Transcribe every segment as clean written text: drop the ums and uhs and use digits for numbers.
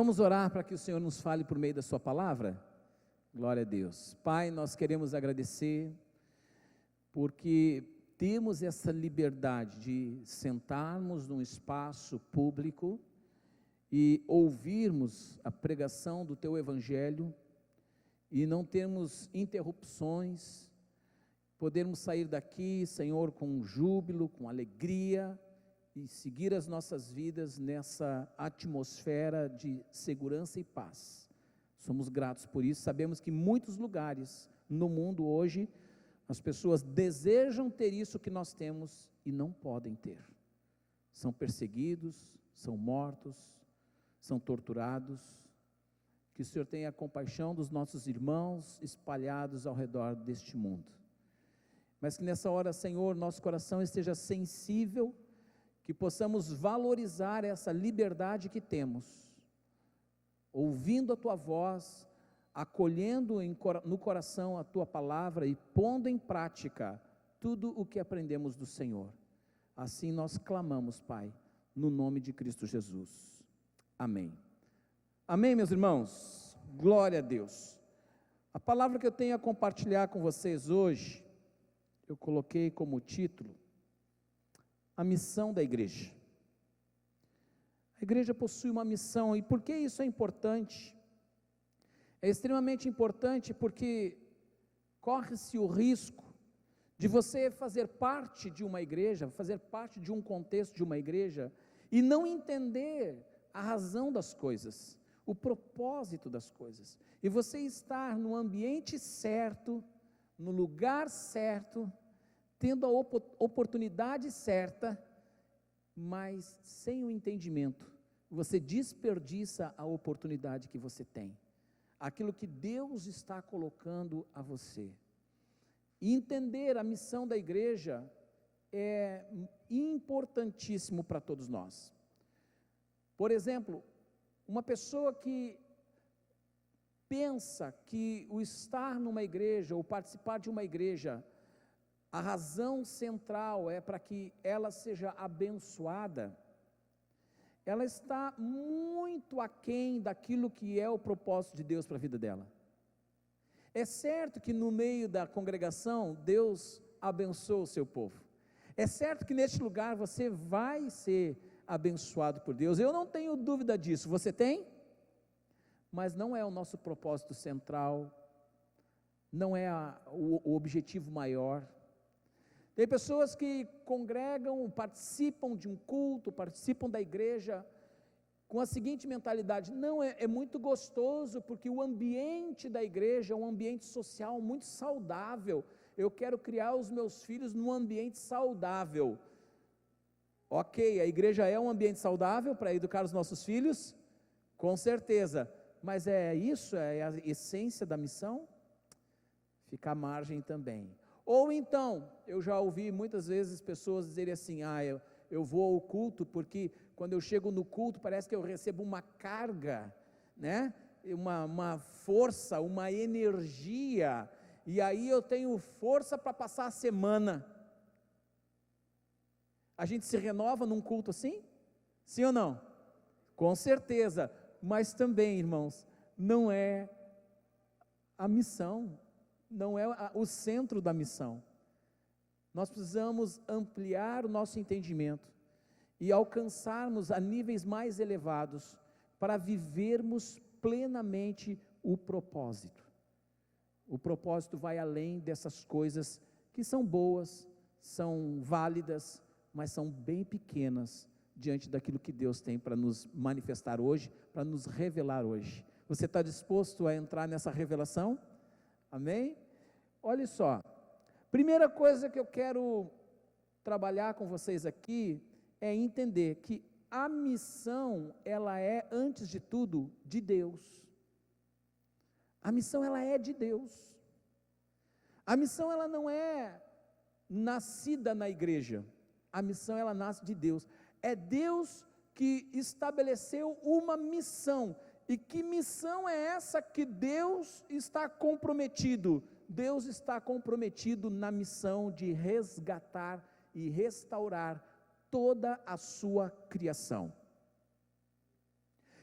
Vamos orar para que o Senhor nos fale por meio da sua palavra? Glória a Deus. Pai, nós queremos agradecer, porque temos essa liberdade de sentarmos num espaço público e ouvirmos a pregação do Teu Evangelho, e não termos interrupções, podermos sair daqui, Senhor, com júbilo, com alegria, e seguir as nossas vidas nessa atmosfera de segurança e paz. Somos gratos por isso. Sabemos que em muitos lugares no mundo hoje, as pessoas desejam ter isso que nós temos e não podem ter. São perseguidos, são mortos, são torturados. Que o Senhor tenha compaixão dos nossos irmãos espalhados ao redor deste mundo. Mas que nessa hora, Senhor, nosso coração esteja sensível, que possamos valorizar essa liberdade que temos, ouvindo a Tua voz, acolhendo no coração a Tua palavra e pondo em prática tudo o que aprendemos do Senhor. Assim nós clamamos, Pai, no nome de Cristo Jesus. Amém. Amém, meus irmãos? Glória a Deus. A palavra que eu tenho a compartilhar com vocês hoje, eu coloquei como título, a missão da igreja. A igreja possui uma missão, e por que isso é importante? É extremamente importante porque corre-se o risco de você fazer parte de uma igreja, fazer parte de um contexto de uma igreja, e não entender a razão das coisas, o propósito das coisas, e você estar no ambiente certo, no lugar certo, tendo a oportunidade certa, mas sem o entendimento, você desperdiça a oportunidade que você tem, aquilo que Deus está colocando a você. E entender a missão da igreja é importantíssimo para todos nós. Por exemplo, uma pessoa que pensa que o estar numa igreja, ou participar de uma igreja, a razão central é para que ela seja abençoada, ela está muito aquém daquilo que é o propósito de Deus para a vida dela. É certo que no meio da congregação, Deus abençoa o seu povo. É certo que neste lugar você vai ser abençoado por Deus, eu não tenho dúvida disso. Você tem? Mas não é o nosso propósito central, não é o objetivo maior. Tem pessoas que congregam, participam de um culto, participam da igreja, com a seguinte mentalidade: não, é muito gostoso, porque o ambiente da igreja é um ambiente social muito saudável, eu quero criar os meus filhos num ambiente saudável. Ok, a igreja é um ambiente saudável para educar os nossos filhos? Com certeza, mas é isso, é a essência da missão? Fica à margem também. Ou então, eu já ouvi muitas vezes pessoas dizerem assim: eu vou ao culto porque quando eu chego no culto parece que eu recebo uma carga, né? uma força, uma energia, e aí eu tenho força para passar a semana. A gente se renova num culto assim? Sim ou não? Com certeza, mas também, irmãos, não é a missão, não é o centro da missão. Nós precisamos ampliar o nosso entendimento e alcançarmos a níveis mais elevados para vivermos plenamente o propósito. O propósito vai além dessas coisas que são boas, são válidas, mas são bem pequenas diante daquilo que Deus tem para nos manifestar hoje, para nos revelar hoje. Você está disposto a entrar nessa revelação? Amém? Olha só, primeira coisa que eu quero trabalhar com vocês aqui é entender que a missão, ela é, antes de tudo, de Deus. A missão, ela é de Deus. A missão, ela não é nascida na igreja. A missão, ela nasce de Deus. É Deus que estabeleceu uma missão. E que missão é essa que Deus está comprometido? Deus está comprometido na missão de resgatar e restaurar toda a sua criação.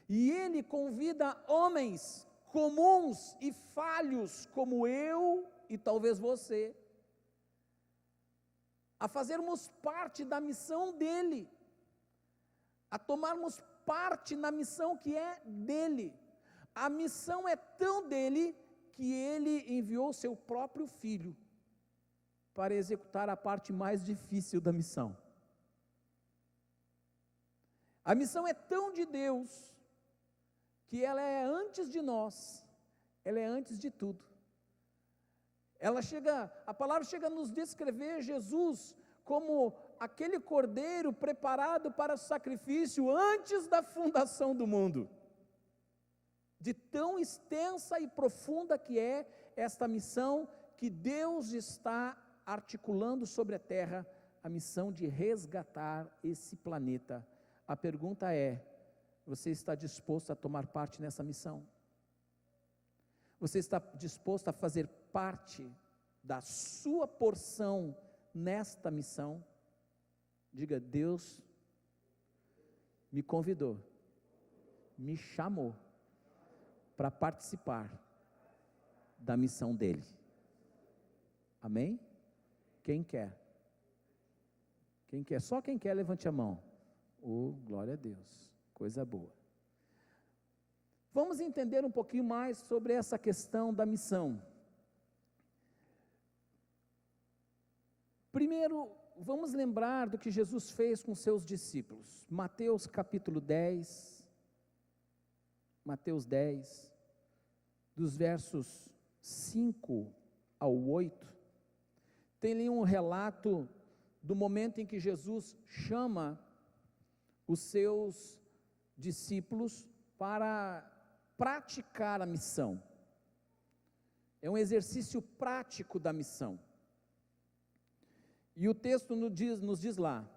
E Ele convida homens comuns e falhos como eu e talvez você, a fazermos parte da missão dEle, a tomarmos parte na missão que é dEle. A missão é tão dEle que Ele enviou seu próprio Filho para executar a parte mais difícil da missão. A missão é tão de Deus que ela é antes de nós, ela é antes de tudo. A palavra chega a nos descrever Jesus como aquele cordeiro preparado para o sacrifício antes da fundação do mundo. De tão extensa e profunda que é esta missão que Deus está articulando sobre a terra, a missão de resgatar esse planeta. A pergunta é: você está disposto a tomar parte nessa missão? Você está disposto a fazer parte da sua porção nesta missão? Diga: Deus me convidou, me chamou para participar da missão dele. Amém? Quem quer? Quem quer? Só quem quer, levante a mão. Oh, glória a Deus, coisa boa. Vamos entender um pouquinho mais sobre essa questão da missão. Primeiro, vamos lembrar do que Jesus fez com seus discípulos. Mateus capítulo 10, dos versos 5 ao 8, tem ali um relato do momento em que Jesus chama os seus discípulos para praticar a missão. É um exercício prático da missão. E o texto nos diz lá: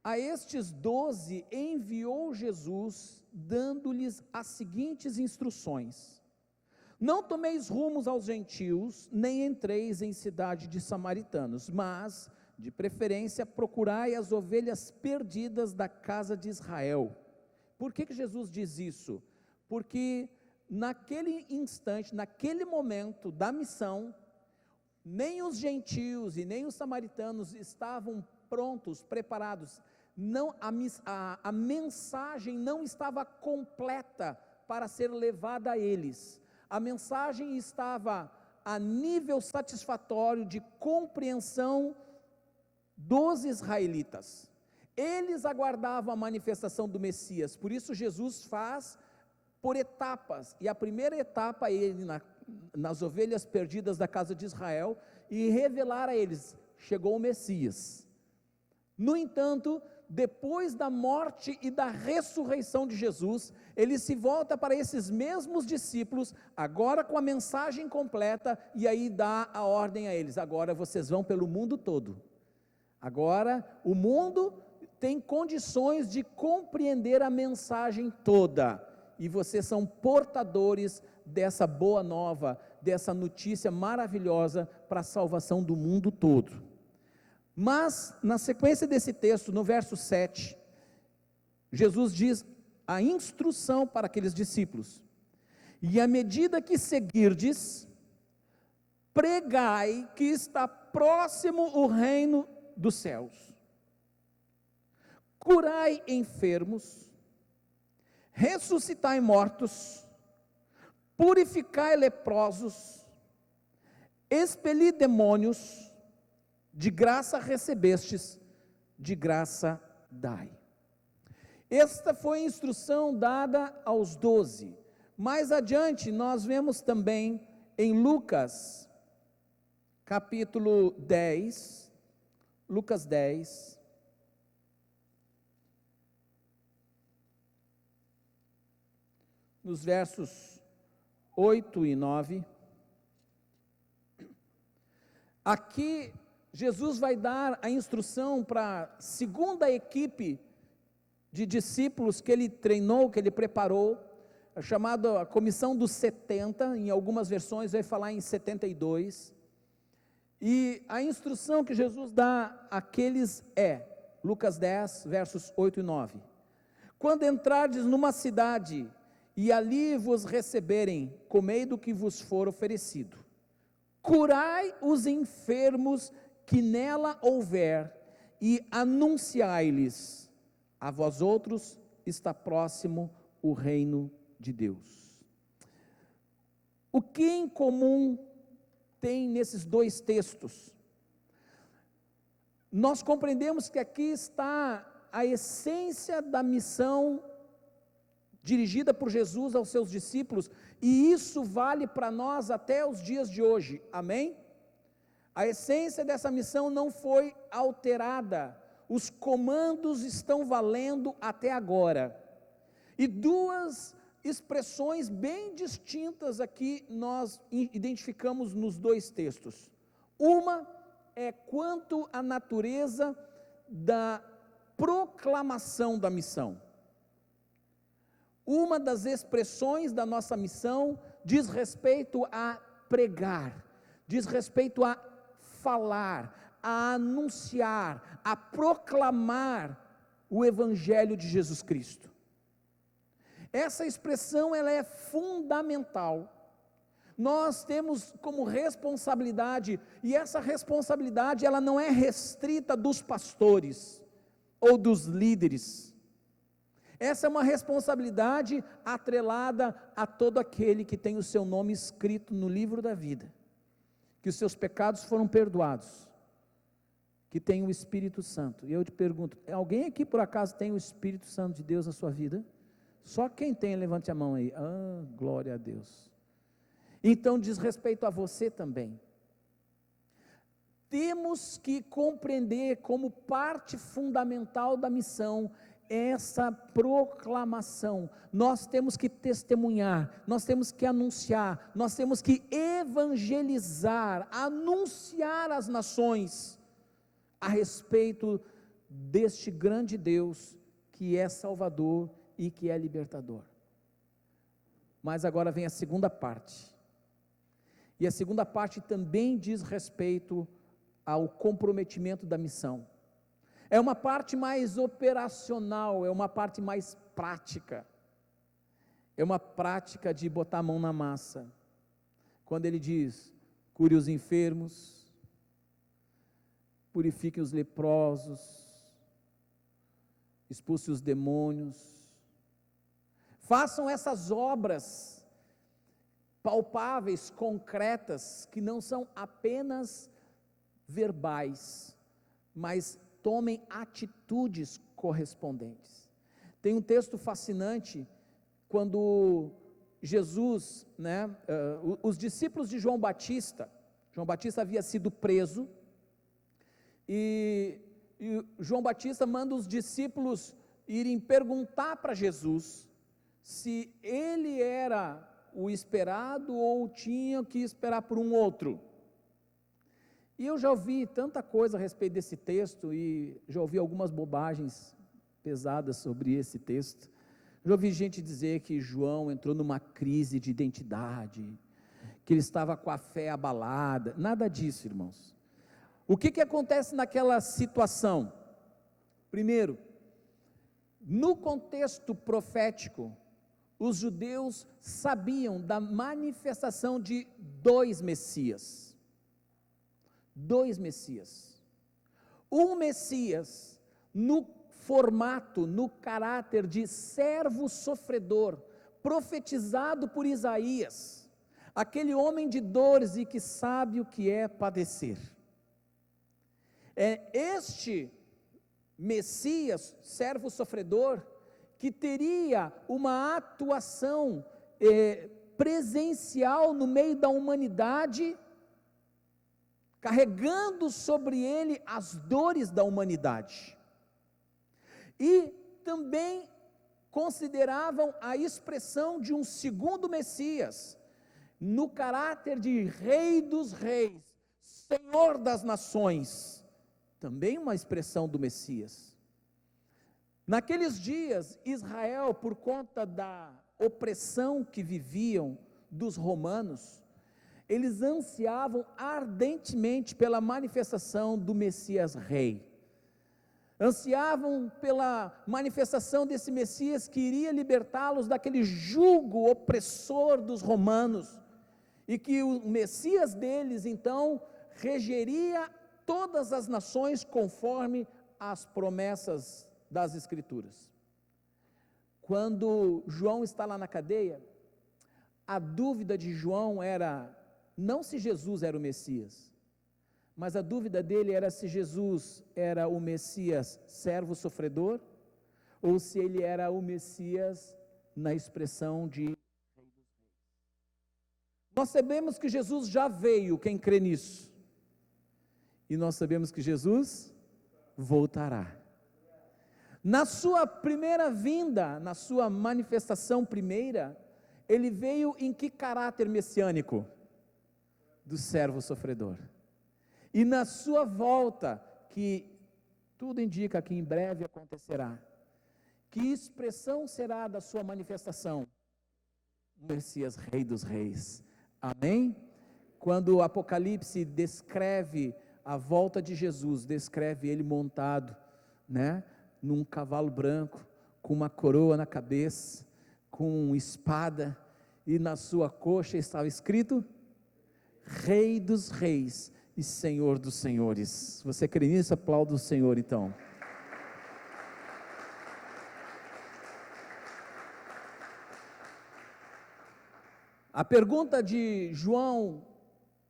a estes 12 enviou Jesus, dando-lhes as seguintes instruções: não tomeis rumos aos gentios, nem entreis em cidade de samaritanos, mas, de preferência, procurai as ovelhas perdidas da casa de Israel. Por que Jesus diz isso? Porque naquele instante, naquele momento da missão, nem os gentios e nem os samaritanos estavam prontos, preparados. Não, a mensagem não estava completa para ser levada a eles. A mensagem estava a nível satisfatório de compreensão dos israelitas. Eles aguardavam a manifestação do Messias, por isso Jesus faz por etapas, e a primeira etapa é ele nas ovelhas perdidas da casa de Israel, e revelar a eles: chegou o Messias. No entanto, depois da morte e da ressurreição de Jesus, ele se volta para esses mesmos discípulos, agora com a mensagem completa, e aí dá a ordem a eles: agora vocês vão pelo mundo todo. Agora o mundo tem condições de compreender a mensagem toda, e vocês são portadores dessa boa nova, dessa notícia maravilhosa para a salvação do mundo todo. Mas, na sequência desse texto, no verso 7, Jesus diz a instrução para aqueles discípulos: e à medida que seguirdes, pregai que está próximo o reino dos céus, curai enfermos, ressuscitai mortos, purificai leprosos, expeli demônios, de graça recebestes, de graça dai. Esta foi a instrução dada aos 12. Mais adiante nós vemos também em Lucas, capítulo 10, Lucas 10, nos versos 8 e 9, aqui Jesus vai dar a instrução para a segunda equipe de discípulos que ele treinou, que ele preparou, chamada a comissão dos 70, em algumas versões vai falar em 72, e a instrução que Jesus dá àqueles é, Lucas 10, versos 8 e 9, quando entrardes numa cidade, e ali vos receberem, comei do que vos for oferecido. Curai os enfermos que nela houver, e anunciai-lhes: a vós outros está próximo o reino de Deus. O que em comum tem nesses dois textos? Nós compreendemos que aqui está a essência da missão dirigida por Jesus aos seus discípulos, e isso vale para nós até os dias de hoje, amém? A essência dessa missão não foi alterada, os comandos estão valendo até agora, e duas expressões bem distintas aqui nós identificamos nos dois textos. Uma é quanto à natureza da proclamação da missão. Uma das expressões da nossa missão diz respeito a pregar, diz respeito a falar, a anunciar, a proclamar o Evangelho de Jesus Cristo. Essa expressão ela é fundamental. Nós temos como responsabilidade, e essa responsabilidade ela não é restrita dos pastores ou dos líderes. Essa é uma responsabilidade atrelada a todo aquele que tem o seu nome escrito no livro da vida, que os seus pecados foram perdoados, que tem o Espírito Santo. E eu te pergunto, alguém aqui por acaso tem o Espírito Santo de Deus na sua vida? Só quem tem, levante a mão aí. Ah, glória a Deus. Então diz respeito a você também. Temos que compreender como parte fundamental da missão essa proclamação. Nós temos que testemunhar, nós temos que anunciar, nós temos que evangelizar, anunciar às nações a respeito deste grande Deus que é Salvador e que é libertador. Mas agora vem a segunda parte. E a segunda parte também diz respeito ao comprometimento da missão. É uma parte mais operacional, é uma parte mais prática. É uma prática de botar a mão na massa. Quando ele diz: cure os enfermos, purifique os leprosos, expulse os demônios, façam essas obras palpáveis, concretas, que não são apenas verbais, mas tomem atitudes correspondentes. Tem um texto fascinante, quando Jesus, os discípulos de João Batista havia sido preso, e João Batista manda os discípulos irem perguntar para Jesus, se ele era o esperado, ou tinha que esperar por um outro. E eu já ouvi tanta coisa a respeito desse texto, e já ouvi algumas bobagens pesadas sobre esse texto. Já ouvi gente dizer que João entrou numa crise de identidade, que ele estava com a fé abalada. Nada disso, irmãos. O que acontece naquela situação? Primeiro, no contexto profético, os judeus sabiam da manifestação de dois Messias. Dois Messias. Um Messias no formato, no caráter de servo sofredor, profetizado por Isaías, aquele homem de dores e que sabe o que é padecer. É este Messias, servo sofredor, que teria uma atuação presencial no meio da humanidade, carregando sobre ele as dores da humanidade. E também consideravam a expressão de um segundo Messias, no caráter de Rei dos Reis, Senhor das Nações, também uma expressão do Messias. Naqueles dias, Israel, por conta da opressão que viviam dos romanos, eles ansiavam ardentemente pela manifestação do Messias Rei. ansiavam pela manifestação desse Messias que iria libertá-los daquele jugo opressor dos romanos, e que o Messias deles, então, regeria todas as nações conforme as promessas das Escrituras. Quando João está lá na cadeia, a dúvida de João era não se Jesus era o Messias, mas a dúvida dele era se Jesus era o Messias servo sofredor, ou se ele era o Messias na expressão de... Nós sabemos que Jesus já veio, quem crê nisso, e nós sabemos que Jesus voltará. Na sua primeira vinda, na sua manifestação primeira, ele veio em que caráter messiânico? Do servo sofredor. E na sua volta, que tudo indica que em breve acontecerá, que expressão será da sua manifestação? O Messias, Rei dos Reis. Amém? Quando o Apocalipse descreve a volta de Jesus, descreve ele montado, num cavalo branco, com uma coroa na cabeça, com espada, e na sua coxa estava escrito: Rei dos Reis e Senhor dos Senhores. Se você crê nisso, aplauda o Senhor então. A pergunta de João,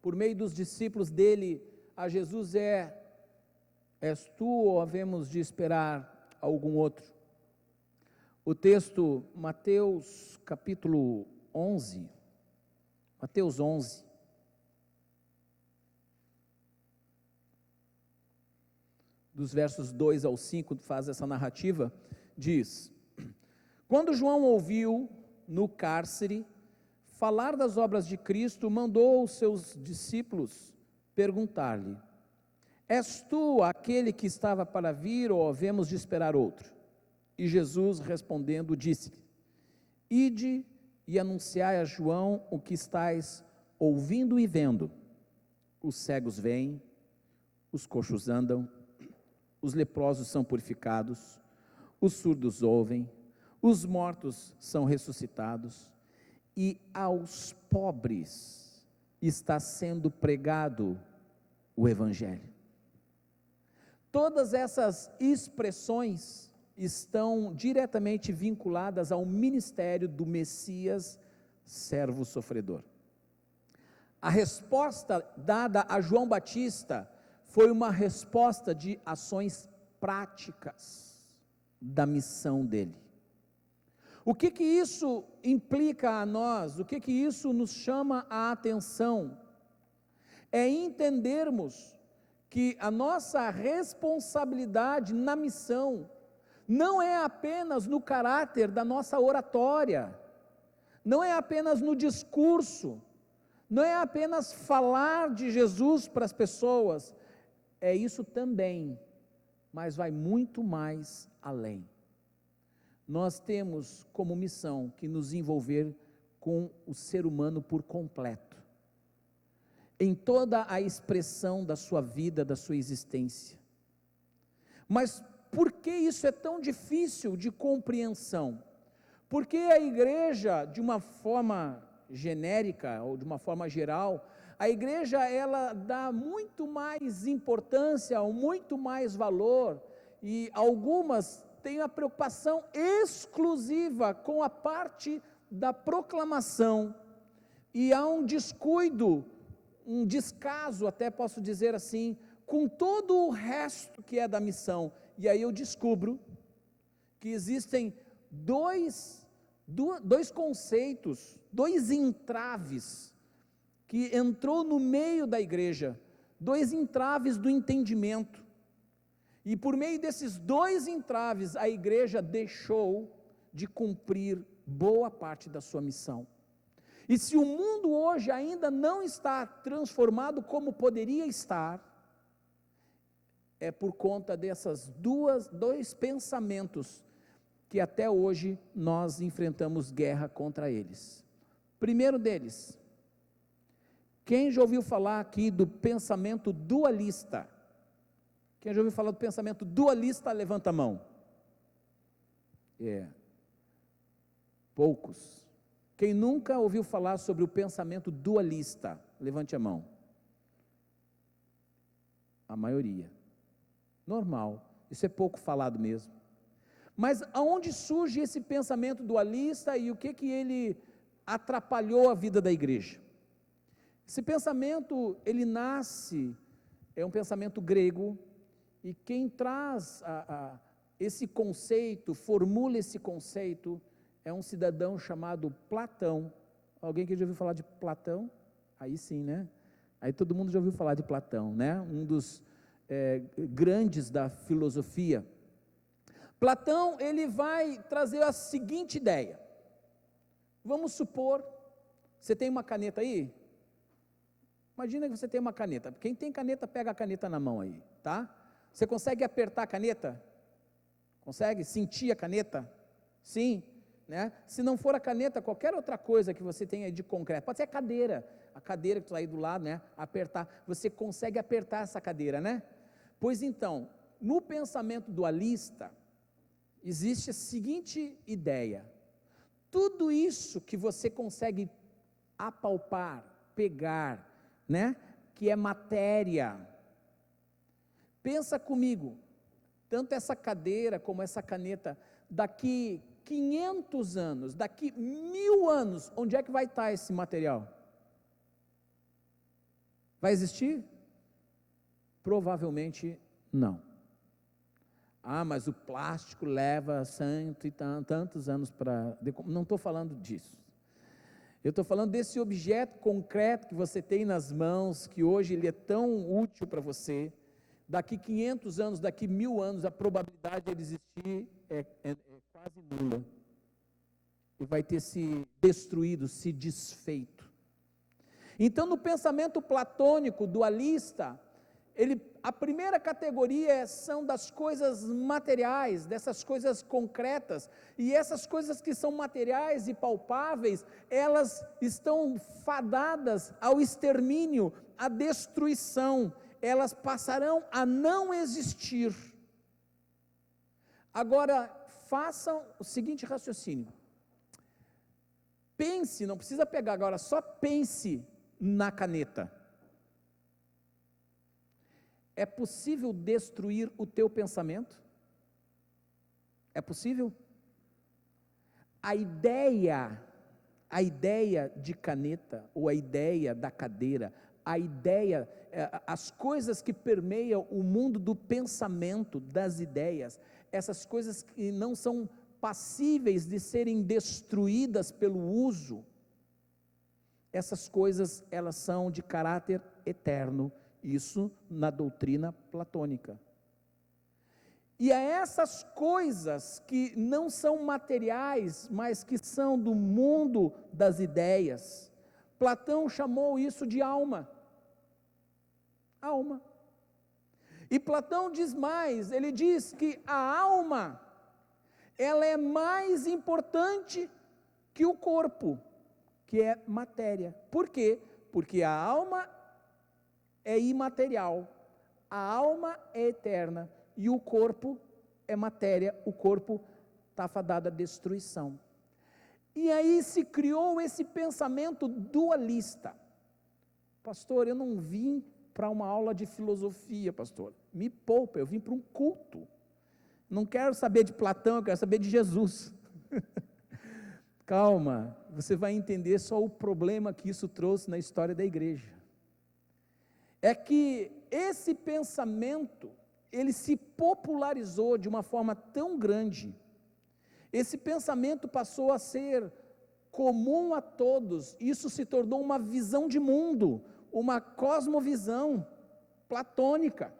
por meio dos discípulos dele, a Jesus é: és tu ou havemos de esperar algum outro? O texto, Mateus capítulo 11, Mateus 11, dos versos 2 ao 5, faz essa narrativa, diz: quando João ouviu no cárcere falar das obras de Cristo, mandou os seus discípulos perguntar-lhe: és tu aquele que estava para vir, ou havemos de esperar outro? E Jesus respondendo disse-lhe: ide e anunciai a João o que estais ouvindo e vendo: os cegos veem, os coxos andam, os leprosos são purificados, os surdos ouvem, os mortos são ressuscitados, e aos pobres está sendo pregado o Evangelho. Todas essas expressões estão diretamente vinculadas ao ministério do Messias, servo sofredor. A resposta dada a João Batista foi uma resposta de ações práticas da missão dele. O que isso implica a nós? O que isso nos chama a atenção? É entendermos que a nossa responsabilidade na missão não é apenas no caráter da nossa oratória, não é apenas no discurso, não é apenas falar de Jesus para as pessoas, é isso também, mas vai muito mais além. Nós temos como missão que nos envolver com o ser humano por completo, em toda a expressão da sua vida, da sua existência. Mas por que isso é tão difícil de compreensão? Porque a igreja, de uma forma genérica, ou de uma forma geral, a igreja ela dá muito mais importância, ou muito mais valor, e algumas têm a preocupação exclusiva com a parte da proclamação, e há um descuido, um descaso, até posso dizer assim, com todo o resto que é da missão. E aí eu descubro que existem dois conceitos, dois entraves, que entrou no meio da igreja, dois entraves do entendimento, e por meio desses dois entraves, a igreja deixou de cumprir boa parte da sua missão. E se o mundo hoje ainda não está transformado como poderia estar, é por conta dessas dois pensamentos que até hoje nós enfrentamos guerra contra eles. Primeiro deles, quem já ouviu falar aqui do pensamento dualista? Quem já ouviu falar do pensamento dualista, levanta a mão. Poucos. Quem nunca ouviu falar sobre o pensamento dualista, levante a mão. A maioria. Normal. Isso é pouco falado mesmo. Mas aonde surge esse pensamento dualista e o que ele atrapalhou a vida da igreja? Esse pensamento, ele nasce, é um pensamento grego, e quem traz esse conceito, formula esse conceito, é um cidadão chamado Platão. Alguém que já ouviu falar de Platão? Aí sim, né? Aí todo mundo já ouviu falar de Platão, né? Um dos grandes da filosofia. Platão, ele vai trazer a seguinte ideia. Vamos supor, você tem uma caneta aí? Imagina que você tem uma caneta. Quem tem caneta, pega a caneta na mão aí, tá? Você consegue apertar a caneta? Consegue sentir a caneta? Sim, né? Se não for a caneta, qualquer outra coisa que você tenha de concreto, pode ser a cadeira que está aí do lado, né? Apertar, você consegue apertar essa cadeira, né? Pois então, no pensamento dualista, existe a seguinte ideia: tudo isso que você consegue apalpar, pegar, né? Que é matéria. Pensa comigo, tanto essa cadeira como essa caneta, daqui 500 anos, daqui 1000 anos, onde é que vai estar esse material? Vai existir? Provavelmente não. Mas o plástico leva cento e tantos anos para... Não estou falando disso. Eu estou falando desse objeto concreto que você tem nas mãos, que hoje ele é tão útil para você. Daqui 500 anos, daqui 1000 anos, a probabilidade de ele existir é quase nula. E vai ter se destruído, se desfeito. Então, no pensamento platônico, dualista, a primeira categoria são das coisas materiais, dessas coisas concretas, e essas coisas que são materiais e palpáveis, elas estão fadadas ao extermínio, à destruição, elas passarão a não existir. Agora, façam o seguinte raciocínio, pense, não precisa pegar agora, só pense na caneta. É possível destruir o teu pensamento? É possível? A ideia de caneta, ou a ideia da cadeira, as coisas que permeiam o mundo do pensamento, das ideias, essas coisas que não são passíveis de serem destruídas pelo uso, essas coisas, elas são de caráter eterno, isso na doutrina platônica. E a essas coisas que não são materiais, mas que são do mundo das ideias, Platão chamou isso de alma. Alma. E Platão diz mais, ele diz que a alma, ela é mais importante que o corpo, que é matéria. Por quê? Porque a alma é imaterial, a alma é eterna, e o corpo é matéria, o corpo está fadado à destruição. E aí se criou esse pensamento dualista. Pastor, eu não vim para uma aula de filosofia, pastor, me poupa, eu vim para um culto, não quero saber de Platão, eu quero saber de Jesus. Calma, você vai entender só o problema que isso trouxe na história da igreja. É que esse pensamento, ele se popularizou de uma forma tão grande, esse pensamento passou a ser comum a todos, isso se tornou uma visão de mundo, uma cosmovisão platônica,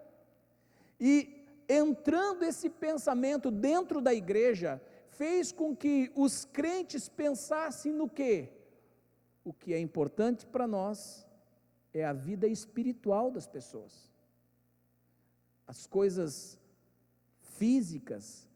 e entrando esse pensamento dentro da igreja, fez com que os crentes pensassem no quê? O que é importante para nós é a vida espiritual das pessoas. As coisas físicas,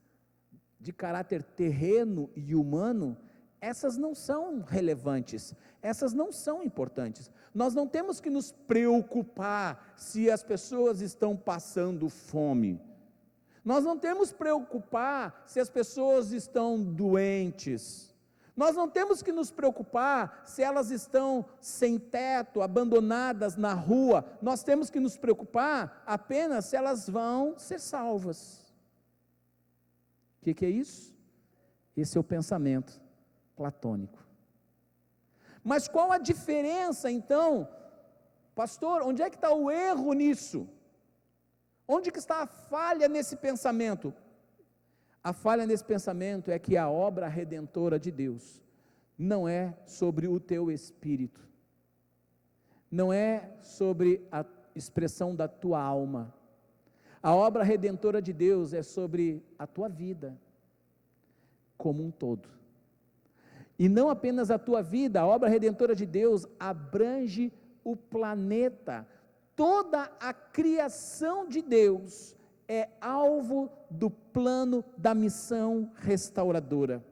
de caráter terreno e humano, essas não são relevantes, essas não são importantes. Nós não temos que nos preocupar se as pessoas estão passando fome. Nós não temos que preocupar se as pessoas estão doentes. Nós não temos que nos preocupar se elas estão sem teto, abandonadas na rua. Nós temos que nos preocupar apenas se elas vão ser salvas. O que é isso? Esse é o pensamento platônico. Mas qual a diferença então? Pastor, onde é que está o erro nisso? Onde que está a falha nesse pensamento? A falha nesse pensamento é que a obra redentora de Deus não é sobre o teu espírito, não é sobre a expressão da tua alma. A obra redentora de Deus é sobre a tua vida como um todo. E não apenas a tua vida, a obra redentora de Deus abrange o planeta. Toda a criação de Deus é alvo do plano da missão restauradora.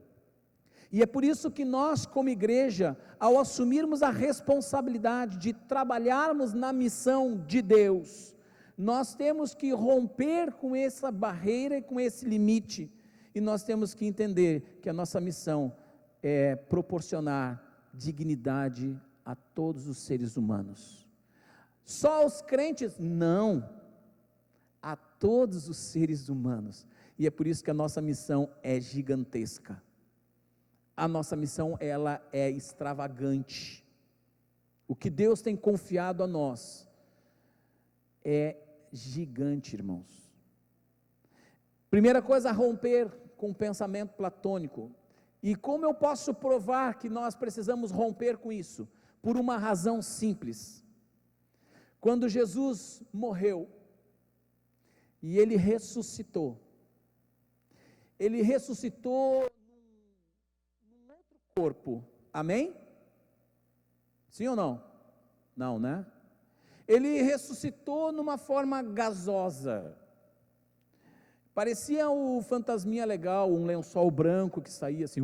E é por isso que nós, como igreja, ao assumirmos a responsabilidade de trabalharmos na missão de Deus, nós temos que romper com essa barreira e com esse limite, e nós temos que entender que a nossa missão é proporcionar dignidade a todos os seres humanos. Só aos crentes? Não, a todos os seres humanos. E é por isso que a nossa missão é gigantesca. A nossa missão, ela é extravagante. O que Deus tem confiado a nós é gigante, irmãos. Primeira coisa, romper com o pensamento platônico. E como eu posso provar que nós precisamos romper com isso? Por uma razão simples. Quando Jesus morreu e Ele ressuscitou num outro corpo, amém? Sim ou não? Não, né? Ele ressuscitou numa forma gasosa, parecia o fantasminha legal, um lençol branco que saía assim,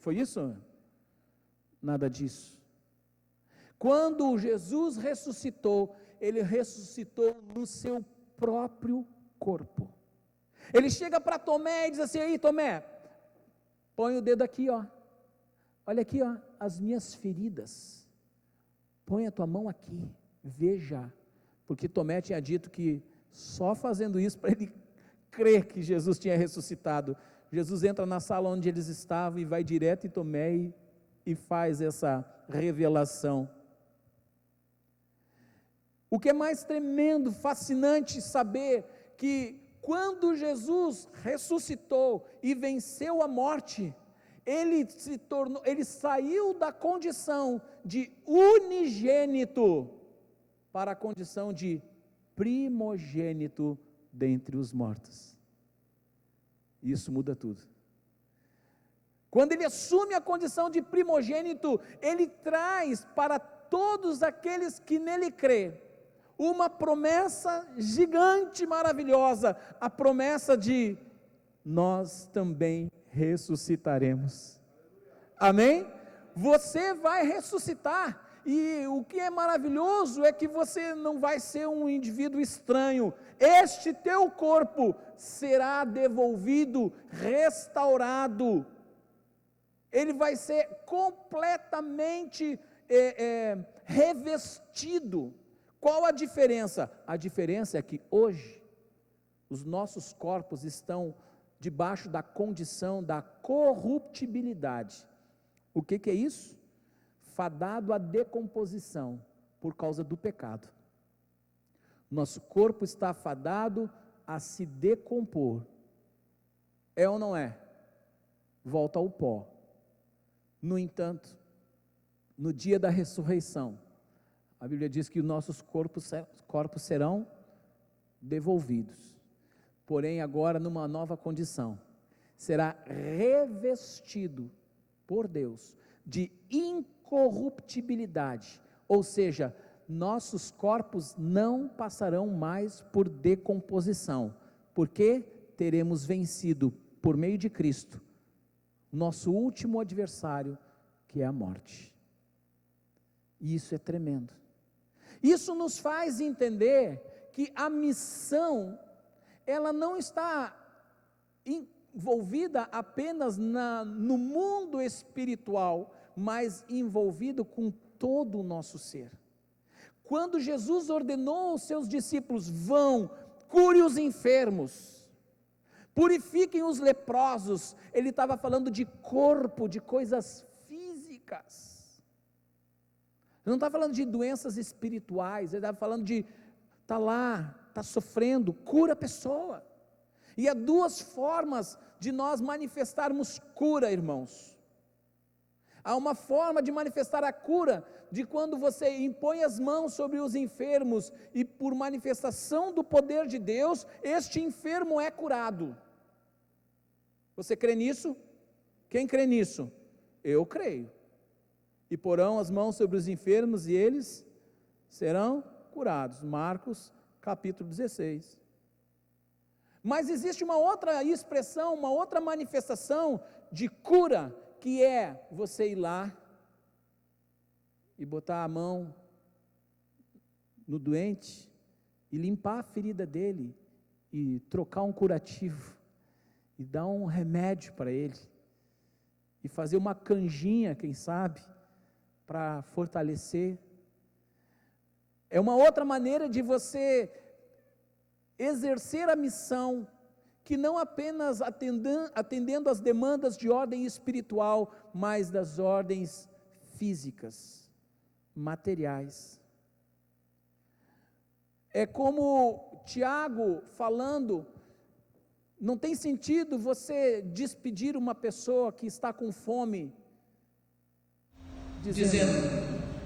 foi isso? Nada disso. Quando Jesus ressuscitou, Ele ressuscitou no seu próprio corpo. Ele chega para Tomé e diz assim: aí Tomé, põe o dedo aqui, ó. Olha aqui, ó, as minhas feridas. Põe a tua mão aqui, veja. Porque Tomé tinha dito que só fazendo isso para ele crer que Jesus tinha ressuscitado. Jesus entra na sala onde eles estavam e vai direto em Tomé e faz essa revelação. O que é mais tremendo, fascinante saber que quando Jesus ressuscitou e venceu a morte, ele saiu da condição de unigênito para a condição de primogênito dentre os mortos. Isso muda tudo. Quando ele assume a condição de primogênito, ele traz para todos aqueles que nele crê uma promessa gigante, maravilhosa, a promessa de nós também ressuscitaremos. Amém? Você vai ressuscitar, e o que é maravilhoso é que você não vai ser um indivíduo estranho. Este teu corpo será devolvido, restaurado, ele vai ser completamente revestido. Qual a diferença? A diferença é que hoje os nossos corpos estão debaixo da condição da corruptibilidade. O que é isso? Fadado à decomposição por causa do pecado. Nosso corpo está fadado a se decompor. É ou não é? Volta ao pó. No entanto, no dia da ressurreição, a Bíblia diz que os nossos corpos serão devolvidos, porém agora numa nova condição, será revestido por Deus de incorruptibilidade, ou seja, nossos corpos não passarão mais por decomposição, porque teremos vencido por meio de Cristo nosso último adversário, que é a morte. E isso é tremendo. Isso nos faz entender que a missão, ela não está envolvida apenas no mundo espiritual, mas envolvido com todo o nosso ser. Quando Jesus ordenou aos seus discípulos: vão, cure os enfermos, purifiquem os leprosos, ele estava falando de corpo, de coisas físicas. Ele não estava falando de doenças espirituais, ele estava falando de, está lá, está sofrendo, cura a pessoa. E há duas formas de nós manifestarmos cura, irmãos. Há uma forma de manifestar a cura, de quando você impõe as mãos sobre os enfermos, e por manifestação do poder de Deus, este enfermo é curado. Você crê nisso? Quem crê nisso? Eu creio. E porão as mãos sobre os enfermos e eles serão curados. Marcos capítulo 16. Mas existe uma outra expressão, uma outra manifestação de cura, que é você ir lá e botar a mão no doente e limpar a ferida dele e trocar um curativo e dar um remédio para ele e fazer uma canjinha, quem sabe, para fortalecer. É uma outra maneira de você exercer a missão, que não apenas atendendo às demandas de ordem espiritual, mas das ordens físicas, materiais. É como Tiago falando, não tem sentido você despedir uma pessoa que está com fome, dizendo: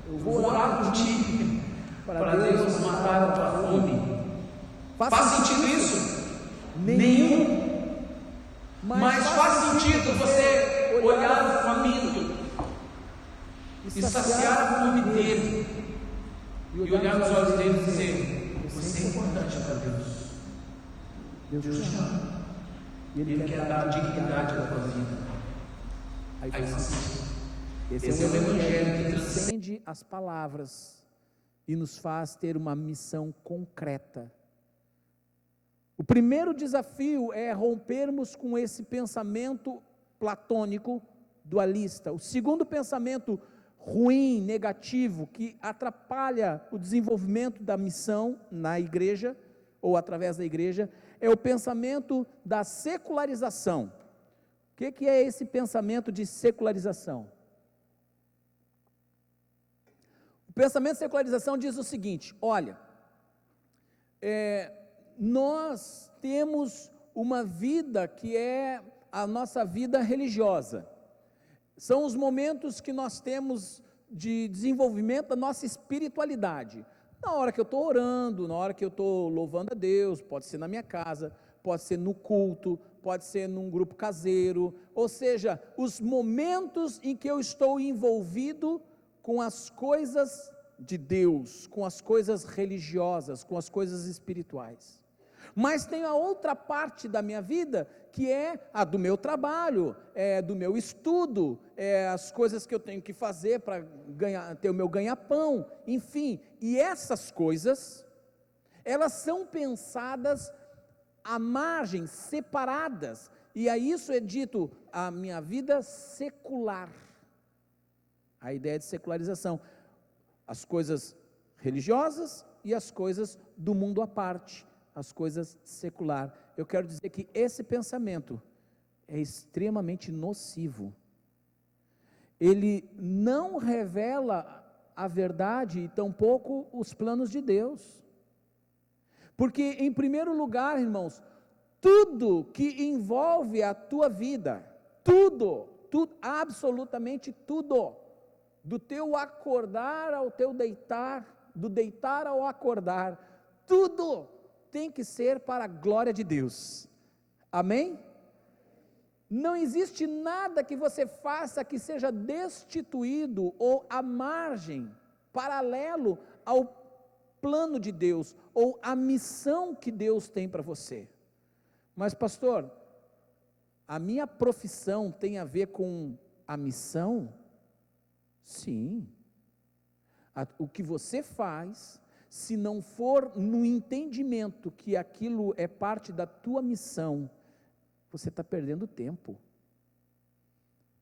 eu vou orar por ti, para Deus matar a tua fome. Faz sentido isso? Nenhum. Mas faz sentido você olhar o faminto e saciar a fome dele, e olhar nos olhos dele e dizer: você é importante para Deus. Deus te ama. Ele quer dar dignidade à tua vida. Aí faz sentido. Esse é o evangelho que transcende as palavras e nos faz ter uma missão concreta. O primeiro desafio é rompermos com esse pensamento platônico, dualista. O segundo pensamento ruim, negativo, que atrapalha o desenvolvimento da missão na igreja, ou através da igreja, é o pensamento da secularização. O que é esse pensamento de secularização? O pensamento de secularização diz o seguinte: olha, nós temos uma vida que é a nossa vida religiosa, são os momentos que nós temos de desenvolvimento da nossa espiritualidade, na hora que eu estou orando, na hora que eu estou louvando a Deus, pode ser na minha casa, pode ser no culto, pode ser num grupo caseiro, ou seja, os momentos em que eu estou envolvido com as coisas de Deus, com as coisas religiosas, com as coisas espirituais. Mas tem a outra parte da minha vida, que é a do meu trabalho, do meu estudo, as coisas que eu tenho que fazer para ter o meu ganha-pão, enfim, e essas coisas, elas são pensadas à margem, separadas, e a isso é dito a minha vida secular, a ideia de secularização, as coisas religiosas e as coisas do mundo à parte, as coisas secular. Eu quero dizer que esse pensamento é extremamente nocivo. Ele não revela a verdade e tampouco os planos de Deus. Porque, em primeiro lugar, irmãos, tudo que envolve a tua vida, tudo, absolutamente tudo, do teu acordar ao teu deitar, do deitar ao acordar, tudo tem que ser para a glória de Deus, amém? Não existe nada que você faça que seja destituído ou à margem, paralelo ao plano de Deus, ou à missão que Deus tem para você. Mas pastor, a minha profissão tem a ver com a missão? Sim. O que você faz, se não for no entendimento que aquilo é parte da tua missão, você está perdendo tempo.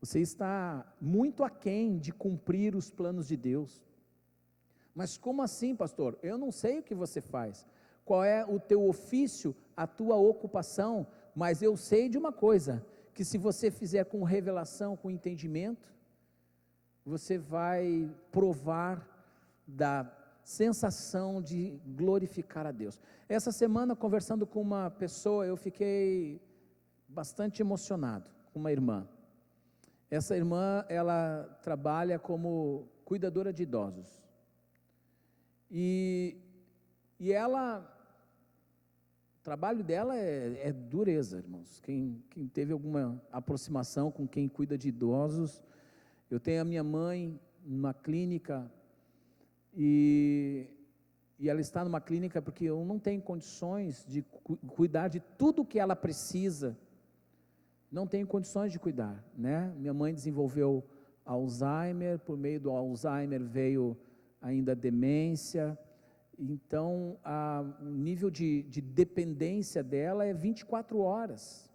Você está muito aquém de cumprir os planos de Deus. Mas como assim, pastor? Eu não sei o que você faz. Qual é o teu ofício, a tua ocupação, mas eu sei de uma coisa, que se você fizer com revelação, com entendimento, você vai provar da sensação de glorificar a Deus. Essa semana, conversando com uma pessoa, eu fiquei bastante emocionado, com uma irmã. Essa irmã, ela trabalha como cuidadora de idosos, e ela, o trabalho dela é dureza, irmãos. Quem teve alguma aproximação com quem cuida de idosos, eu tenho a minha mãe numa clínica, e ela está numa clínica porque eu não tenho condições de cuidar de tudo que ela precisa, não tenho condições de cuidar, né? Minha mãe desenvolveu Alzheimer, por meio do Alzheimer veio ainda a demência, então o nível de dependência dela é 24 horas,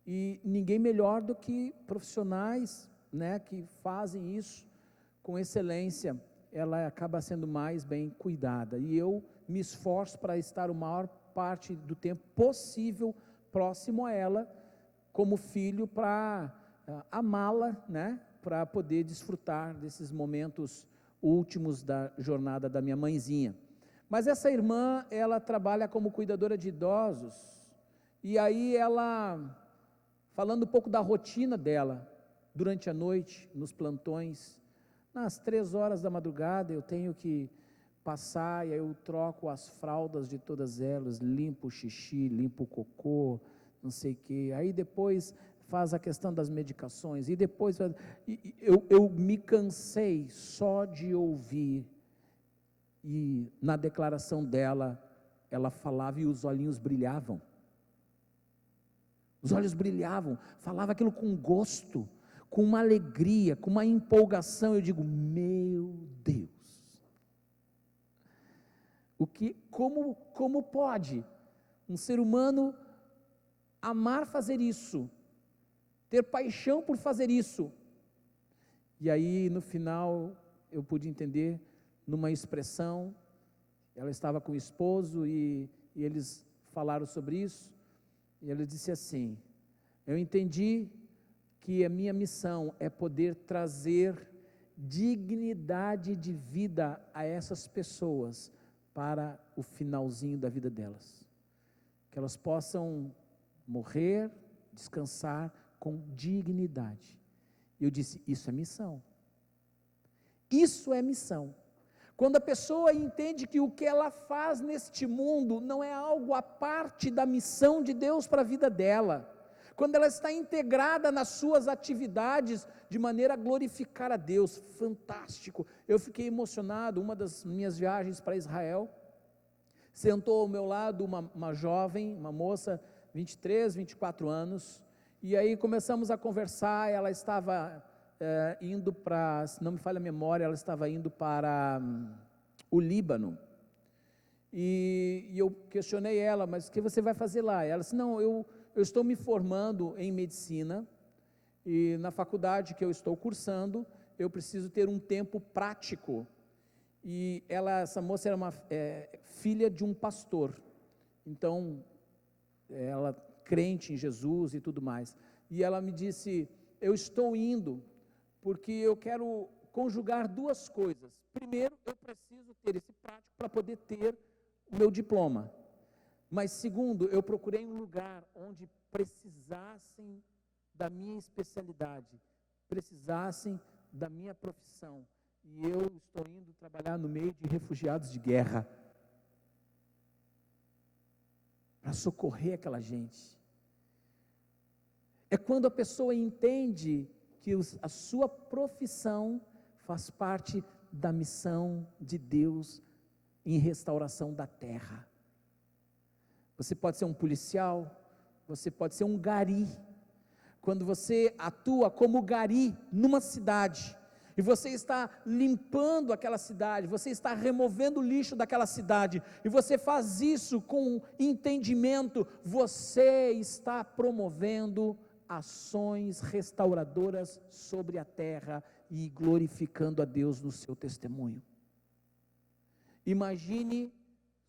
e ninguém melhor do que profissionais, né, que fazem isso com excelência. Ela acaba sendo mais bem cuidada, e eu me esforço para estar a maior parte do tempo possível próximo a ela, como filho, para amá-la, né, para poder desfrutar desses momentos últimos da jornada da minha mãezinha. Mas essa irmã, ela trabalha como cuidadora de idosos, e aí ela, falando um pouco da rotina dela, durante a noite, nos plantões, nas 3 horas da madrugada, eu tenho que passar, e aí eu troco as fraldas de todas elas, limpo o xixi, limpo o cocô, não sei o que, aí depois faz a questão das medicações, e depois, eu me cansei só de ouvir, e na declaração dela, ela falava e os olhinhos brilhavam, falava aquilo com gosto, com uma alegria, com uma empolgação. Eu digo, meu Deus, como pode um ser humano amar fazer isso, ter paixão por fazer isso? E aí no final eu pude entender, numa expressão, ela estava com o esposo, e eles falaram sobre isso, e ela disse assim: eu entendi que a minha missão é poder trazer dignidade de vida a essas pessoas para o finalzinho da vida delas, que elas possam morrer, descansar com dignidade. Eu disse, isso é missão, isso é missão. Quando a pessoa entende que o que ela faz neste mundo não é algo à parte da missão de Deus para a vida dela, quando ela está integrada nas suas atividades de maneira a glorificar a Deus, fantástico. Eu fiquei emocionado. Uma das minhas viagens para Israel, sentou ao meu lado uma jovem, uma moça, 23, 24 anos, e aí começamos a conversar. Ela estava indo para, se não me falha a memória, ela estava indo para o Líbano, e eu questionei ela, mas o que você vai fazer lá? Ela disse, não, eu estou me formando em medicina, e na faculdade que eu estou cursando, eu preciso ter um tempo prático, e essa moça era uma filha de um pastor, então, ela crente em Jesus e tudo mais, e ela me disse, eu estou indo, porque eu quero conjugar 2 coisas, primeiro, eu preciso ter esse prático para poder ter o meu diploma, mas segundo, eu procurei um lugar onde precisassem da minha especialidade, precisassem da minha profissão, e eu estou indo trabalhar no meio de refugiados de guerra, para socorrer aquela gente. É quando a pessoa entende que a sua profissão faz parte da missão de Deus em restauração da terra. Você pode ser um policial, você pode ser um gari, quando você atua como gari numa cidade, e você está limpando aquela cidade, você está removendo o lixo daquela cidade, e você faz isso com entendimento, você está promovendo ações restauradoras sobre a terra e glorificando a Deus no seu testemunho. Imagine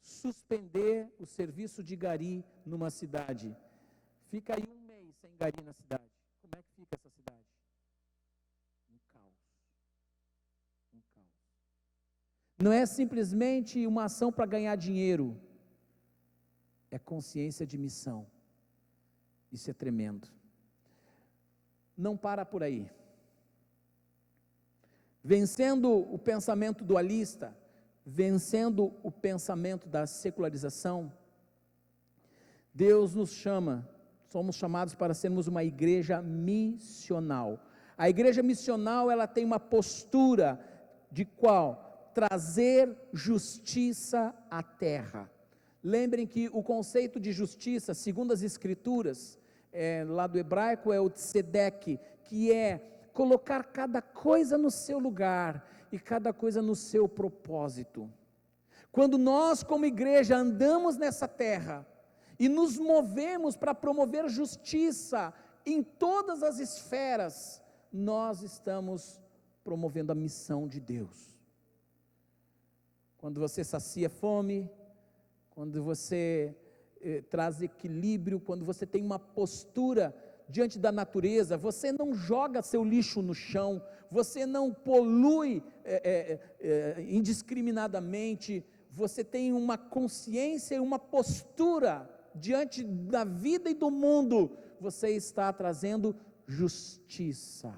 suspender o serviço de gari numa cidade. Fica aí um mês sem gari na cidade. Como é que fica essa cidade? Um caos. Um caos. Não é simplesmente uma ação para ganhar dinheiro. É consciência de missão. Isso é tremendo. Não para por aí. Vencendo o pensamento dualista, vencendo o pensamento da secularização, Deus nos chama, somos chamados para sermos uma igreja missional. A igreja missional, ela tem uma postura de qual? Trazer justiça à terra. Lembrem que o conceito de justiça, segundo as escrituras, lá do hebraico é o tzedek, que é colocar cada coisa no seu lugar e cada coisa no seu propósito. Quando nós como igreja andamos nessa terra e nos movemos para promover justiça em todas as esferas, nós estamos promovendo a missão de Deus. Quando você sacia fome, quando você traz equilíbrio, quando você tem uma postura diante da natureza, você não joga seu lixo no chão, você não polui indiscriminadamente, você tem uma consciência e uma postura diante da vida e do mundo, você está trazendo justiça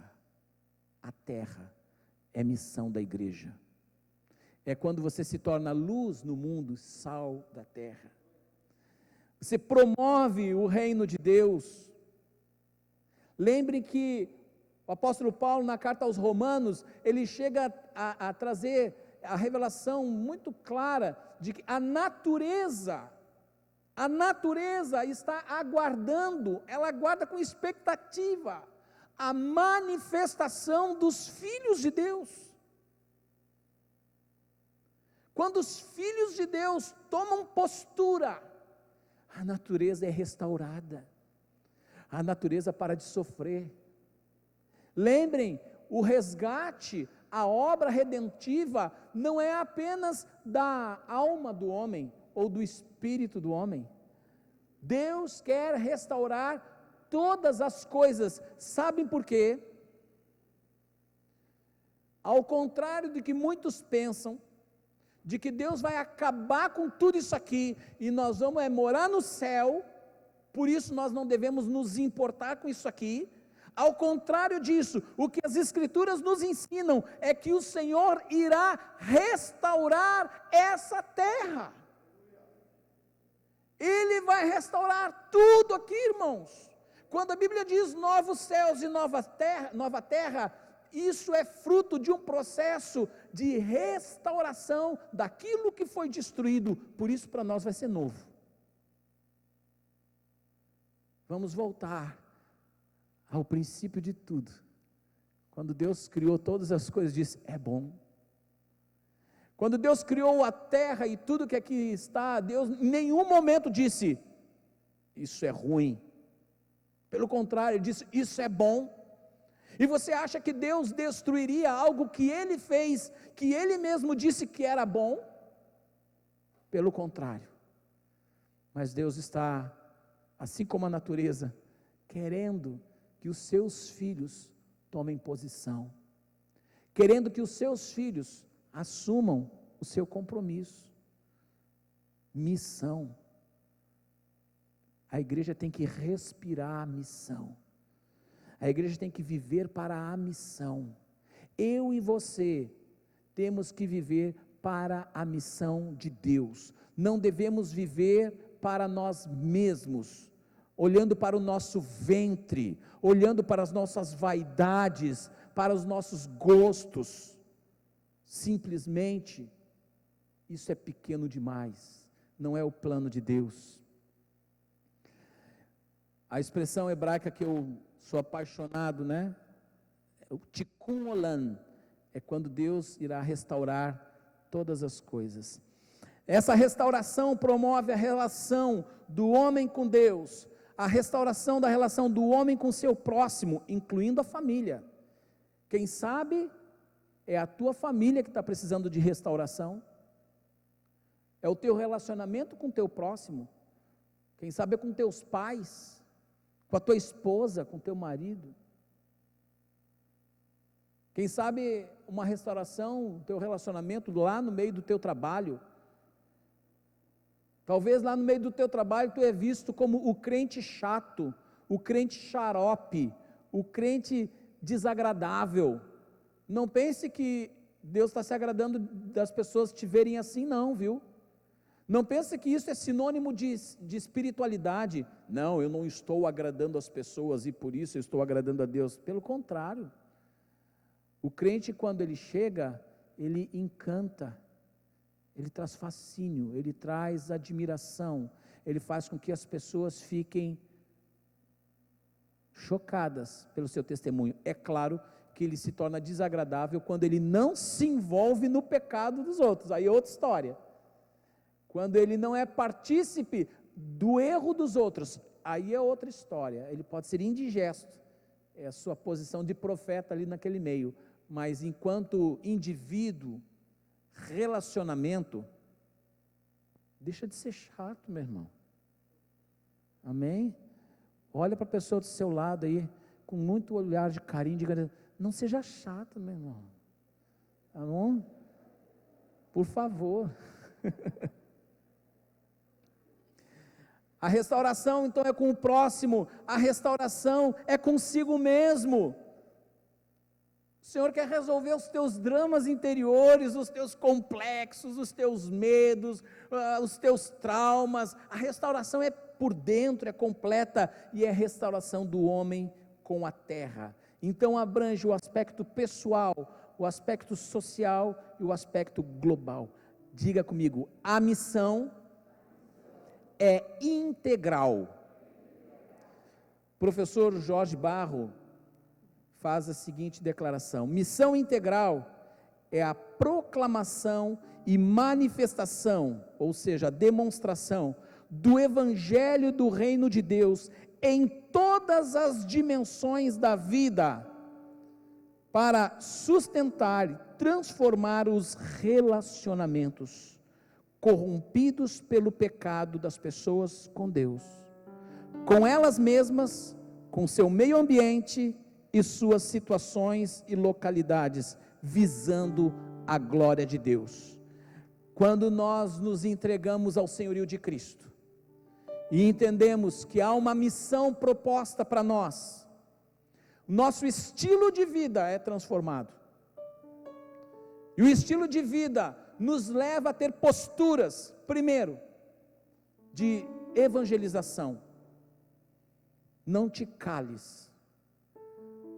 à terra, é missão da igreja, é quando você se torna luz no mundo, sal da terra, você promove o reino de Deus. Lembrem que o apóstolo Paulo, na carta aos Romanos, ele chega a trazer a revelação muito clara de que a natureza está aguardando, ela aguarda com expectativa a manifestação dos filhos de Deus. Quando os filhos de Deus tomam postura, a natureza é restaurada. A natureza para de sofrer. Lembrem, o resgate, a obra redentiva, não é apenas da alma do homem, ou do espírito do homem. Deus quer restaurar todas as coisas, sabem por quê? Ao contrário do que muitos pensam, de que Deus vai acabar com tudo isso aqui, e nós vamos morar no céu, por isso nós não devemos nos importar com isso aqui. Ao contrário disso, o que as escrituras nos ensinam é que o Senhor irá restaurar essa terra. Ele vai restaurar tudo aqui, irmãos. Quando a Bíblia diz novos céus e nova terra, isso é fruto de um processo de restauração daquilo que foi destruído, por isso para nós vai ser novo. Vamos voltar ao princípio de tudo. Quando Deus criou todas as coisas, disse, é bom. Quando Deus criou a terra e tudo que aqui está, Deus em nenhum momento disse, isso é ruim. Pelo contrário, Ele disse, isso é bom. E você acha que Deus destruiria algo que Ele fez, que Ele mesmo disse que era bom? Pelo contrário. Mas Deus está, assim como a natureza, querendo que os seus filhos tomem posição, querendo que os seus filhos assumam o seu compromisso, missão. A igreja tem que respirar a missão, a igreja tem que viver para a missão. Eu e você temos que viver para a missão de Deus, não devemos viver para nós mesmos, olhando para o nosso ventre, olhando para as nossas vaidades, para os nossos gostos. Simplesmente, isso é pequeno demais, não é o plano de Deus. A expressão hebraica que eu Sou apaixonado, né? O Tikkun Olam é quando Deus irá restaurar todas as coisas. Essa restauração promove a relação do homem com Deus, a restauração da relação do homem com seu próximo, incluindo a família. Quem sabe é a tua família que está precisando de restauração, é o teu relacionamento com o teu próximo, quem sabe é com teus pais, com a tua esposa, com o teu marido. Quem sabe uma restauração do teu relacionamento lá no meio do teu trabalho. Talvez lá no meio do teu trabalho tu é visto como o crente chato, o crente xarope, o crente desagradável. Não pense que Deus está se agradando das pessoas te verem assim, não, viu? Não pense que isso é sinônimo de espiritualidade. Não, eu não estou agradando as pessoas e por isso eu estou agradando a Deus. Pelo contrário, o crente, quando ele chega, ele encanta, ele traz fascínio, ele traz admiração, ele faz com que as pessoas fiquem chocadas pelo seu testemunho. É claro que ele se torna desagradável quando ele não se envolve no pecado dos outros, aí é outra história. Quando ele não é partícipe do erro dos outros, aí é outra história. Ele pode ser indigesto, é a sua posição de profeta ali naquele meio, mas enquanto indivíduo, relacionamento, deixa de ser chato, meu irmão. Amém? Olha para a pessoa do seu lado aí, com muito olhar de carinho, diga: não seja chato, meu irmão. Tá bom? Por favor. A restauração então é com o próximo, a restauração é consigo mesmo. O Senhor quer resolver os teus dramas interiores, os teus complexos, os teus medos, os teus traumas. A restauração é por dentro, é completa, e é a restauração do homem com a terra. Então abrange o aspecto pessoal, o aspecto social e o aspecto global. Diga comigo: a missão é integral. Professor Jorge Barro faz a seguinte declaração: missão integral é a proclamação e manifestação, ou seja, a demonstração do evangelho do reino de Deus em todas as dimensões da vida, para sustentar e transformar os relacionamentos corrompidos pelo pecado das pessoas com Deus, com elas mesmas, com seu meio ambiente e suas situações e localidades, visando a glória de Deus. Quando nós nos entregamos ao senhorio de Cristo e entendemos que há uma missão proposta para nós, nosso estilo de vida é transformado, e o estilo de vida nos leva a ter posturas, primeiro, de evangelização. Não te cales,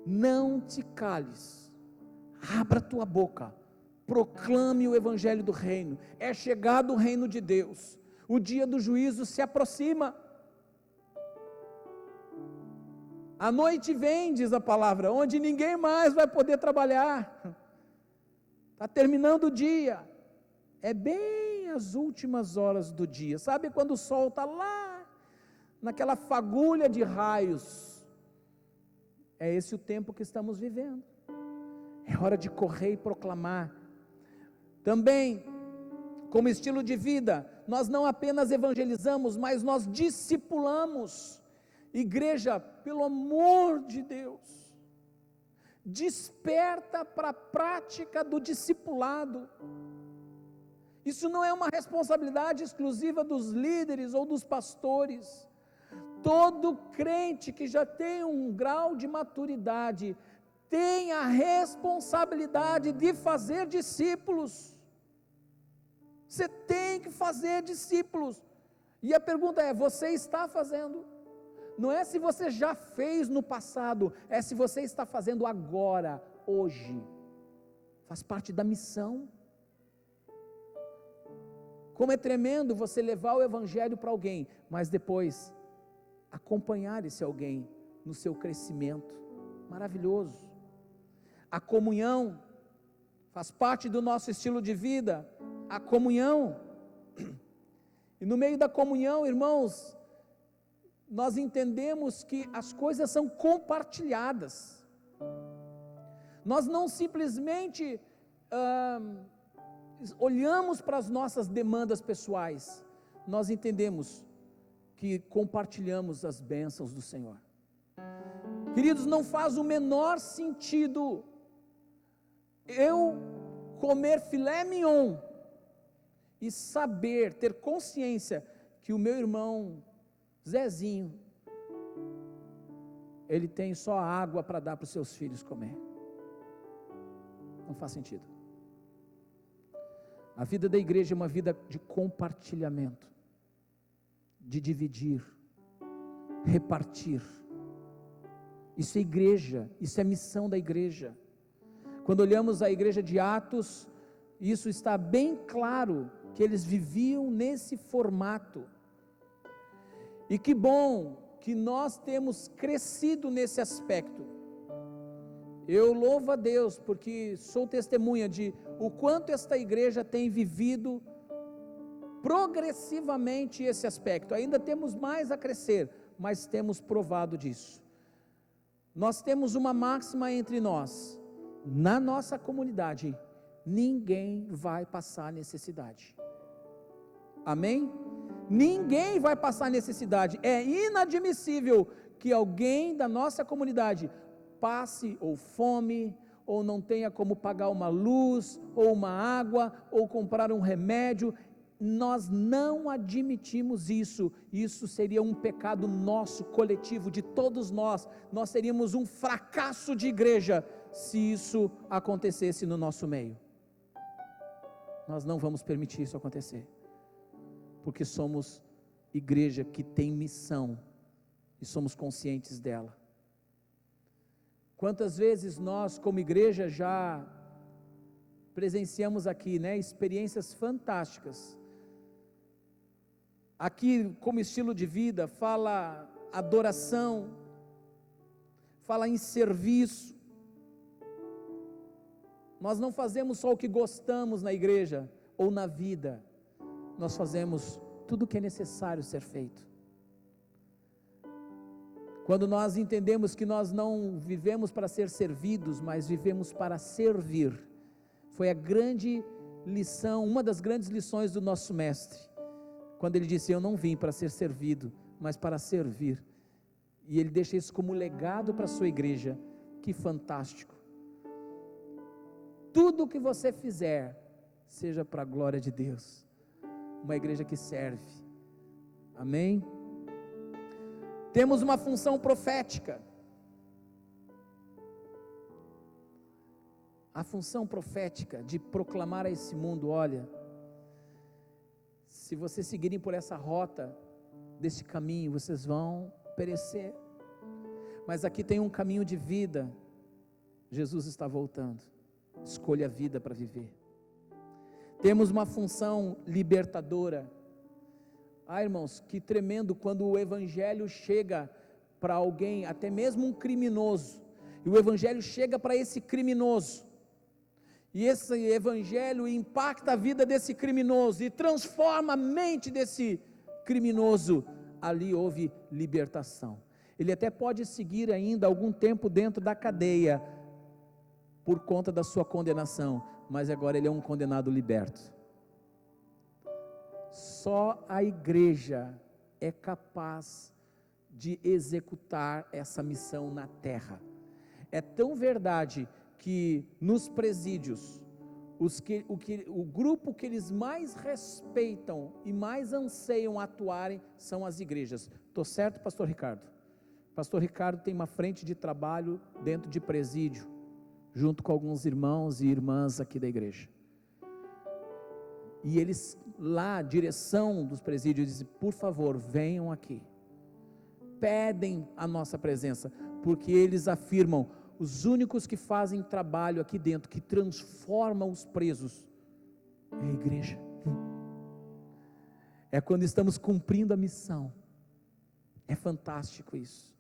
não te cales, abra tua boca, proclame o evangelho do reino. É chegado o reino de Deus, o dia do juízo se aproxima, a noite vem, diz a palavra, onde ninguém mais vai poder trabalhar, está terminando o dia, é bem as últimas horas do dia, sabe quando o sol está lá, naquela fagulha de raios, é esse o tempo que estamos vivendo, é hora de correr e proclamar. Também, como estilo de vida, nós não apenas evangelizamos, mas nós discipulamos. Igreja, pelo amor de Deus, desperta para a prática do discipulado. Isso não é uma responsabilidade exclusiva dos líderes ou dos pastores. Todo crente que já tem um grau de maturidade tem a responsabilidade de fazer discípulos. Você tem que fazer discípulos. E a pergunta é: você está fazendo? Não é se você já fez no passado, é se você está fazendo agora, hoje. Faz parte da missão. Como é tremendo você levar o evangelho para alguém, mas depois acompanhar esse alguém no seu crescimento. Maravilhoso. A comunhão faz parte do nosso estilo de vida, a comunhão. E no meio da comunhão, irmãos, nós entendemos que as coisas são compartilhadas. Nós não simplesmente olhamos para as nossas demandas pessoais, nós entendemos que compartilhamos as bênçãos do Senhor. Queridos, não faz o menor sentido eu comer filé mignon e saber, ter consciência que o meu irmão Zezinho, ele tem só água para dar para os seus filhos comer. Não faz sentido. A vida da igreja é uma vida de compartilhamento, de dividir, repartir. Isso é igreja, isso é missão da igreja. Quando olhamos a igreja de Atos, isso está bem claro, que eles viviam nesse formato. E que bom que nós temos crescido nesse aspecto. Eu louvo a Deus, porque sou testemunha de o quanto esta igreja tem vivido progressivamente esse aspecto. Ainda temos mais a crescer, mas temos provado disso. Nós temos uma máxima entre nós: na nossa comunidade, ninguém vai passar necessidade. Amém? Ninguém vai passar necessidade. É inadmissível que alguém da nossa comunidade passe ou fome, ou não tenha como pagar uma luz, ou uma água, ou comprar um remédio. Nós não admitimos isso. Isso seria um pecado nosso, coletivo, de todos nós. Nós seríamos um fracasso de igreja se isso acontecesse no nosso meio. Nós não vamos permitir isso acontecer, porque somos igreja que tem missão e somos conscientes dela. Quantas vezes nós como igreja já presenciamos aqui, experiências fantásticas. Aqui como estilo de vida, fala adoração, fala em serviço. Nós não fazemos só o que gostamos na igreja ou na vida, nós fazemos tudo o que é necessário ser feito. Quando nós entendemos que nós não vivemos para ser servidos, mas vivemos para servir, foi a grande lição, uma das grandes lições do nosso mestre, quando ele disse: eu não vim para ser servido, mas para servir. E ele deixa isso como legado para a sua igreja. Que fantástico! Tudo o que você fizer, seja para a glória de Deus. Uma igreja que serve. Amém? Temos uma função profética. A função profética de proclamar a esse mundo: olha, se vocês seguirem por essa rota, desse caminho, vocês vão perecer. Mas aqui tem um caminho de vida. Jesus está voltando. Escolha a vida para viver. Temos uma função libertadora. Irmãos, que tremendo quando o evangelho chega para alguém, até mesmo um criminoso, e o evangelho chega para esse criminoso, e esse evangelho impacta a vida desse criminoso, e transforma a mente desse criminoso. Ali houve libertação. Ele até pode seguir ainda algum tempo dentro da cadeia, por conta da sua condenação, mas agora ele é um condenado liberto. Só a igreja é capaz de executar essa missão na terra. É tão verdade que nos presídios, o grupo que eles mais respeitam e mais anseiam atuarem são as igrejas. Estou certo, pastor Ricardo? Pastor Ricardo tem uma frente de trabalho dentro de presídio, junto com alguns irmãos e irmãs aqui da igreja. E eles lá, a direção dos presídios, dizem: por favor, venham aqui. Pedem a nossa presença, porque eles afirmam: os únicos que fazem trabalho aqui dentro, que transformam os presos, é a igreja. É quando estamos cumprindo a missão. É fantástico isso.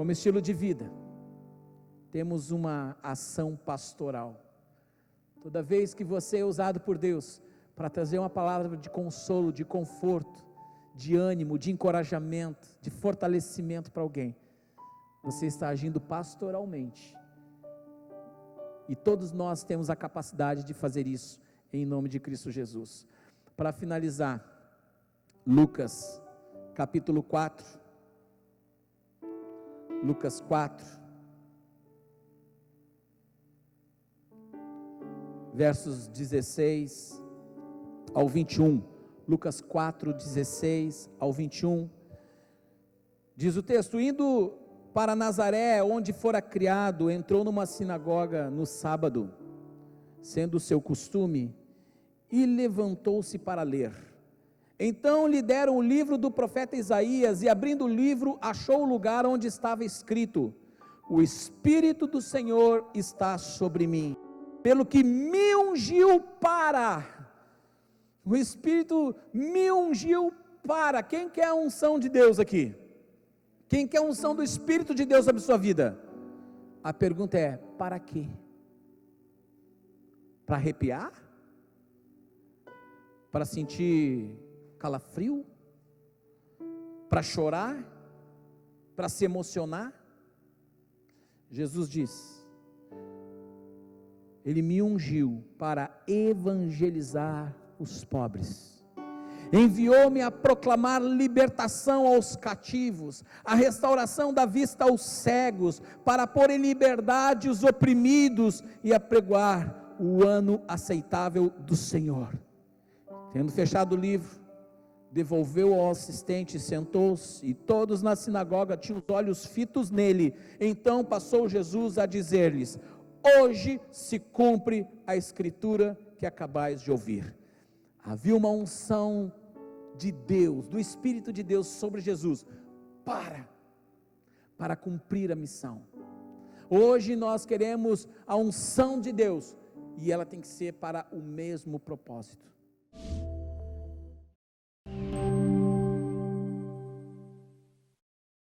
como estilo de vida, temos uma ação pastoral. Toda vez que você é usado por Deus para trazer uma palavra de consolo, de conforto, de ânimo, de encorajamento, de fortalecimento para alguém, você está agindo pastoralmente. E todos nós temos a capacidade de fazer isso, em nome de Cristo Jesus. Para finalizar, Lucas, capítulo 4. Lucas 4, versos 16 ao 21. Lucas 4, 16 ao 21. Diz o texto: indo para Nazaré, onde fora criado, entrou numa sinagoga no sábado, sendo o seu costume, e levantou-se para ler. Então lhe deram o livro do profeta Isaías, e abrindo o livro, achou o lugar onde estava escrito: o Espírito do Senhor está sobre mim, pelo que me ungiu para. O Espírito me ungiu para. Quem quer a unção de Deus aqui? Quem quer a unção do Espírito de Deus sobre sua vida? A pergunta é: para quê? Para arrepiar? Para sentir calafrio? Para chorar? Para se emocionar? Jesus diz: Ele me ungiu para evangelizar os pobres, enviou-me a proclamar libertação aos cativos, a restauração da vista aos cegos, para pôr em liberdade os oprimidos e apregoar o ano aceitável do Senhor. Tendo fechado o livro, devolveu ao assistente, sentou-se, e todos na sinagoga tinham os olhos fitos nele. Então passou Jesus a dizer-lhes: hoje se cumpre a escritura que acabais de ouvir. Havia uma unção de Deus, do Espírito de Deus sobre Jesus, para cumprir a missão. Hoje nós queremos a unção de Deus, e ela tem que ser para o mesmo propósito.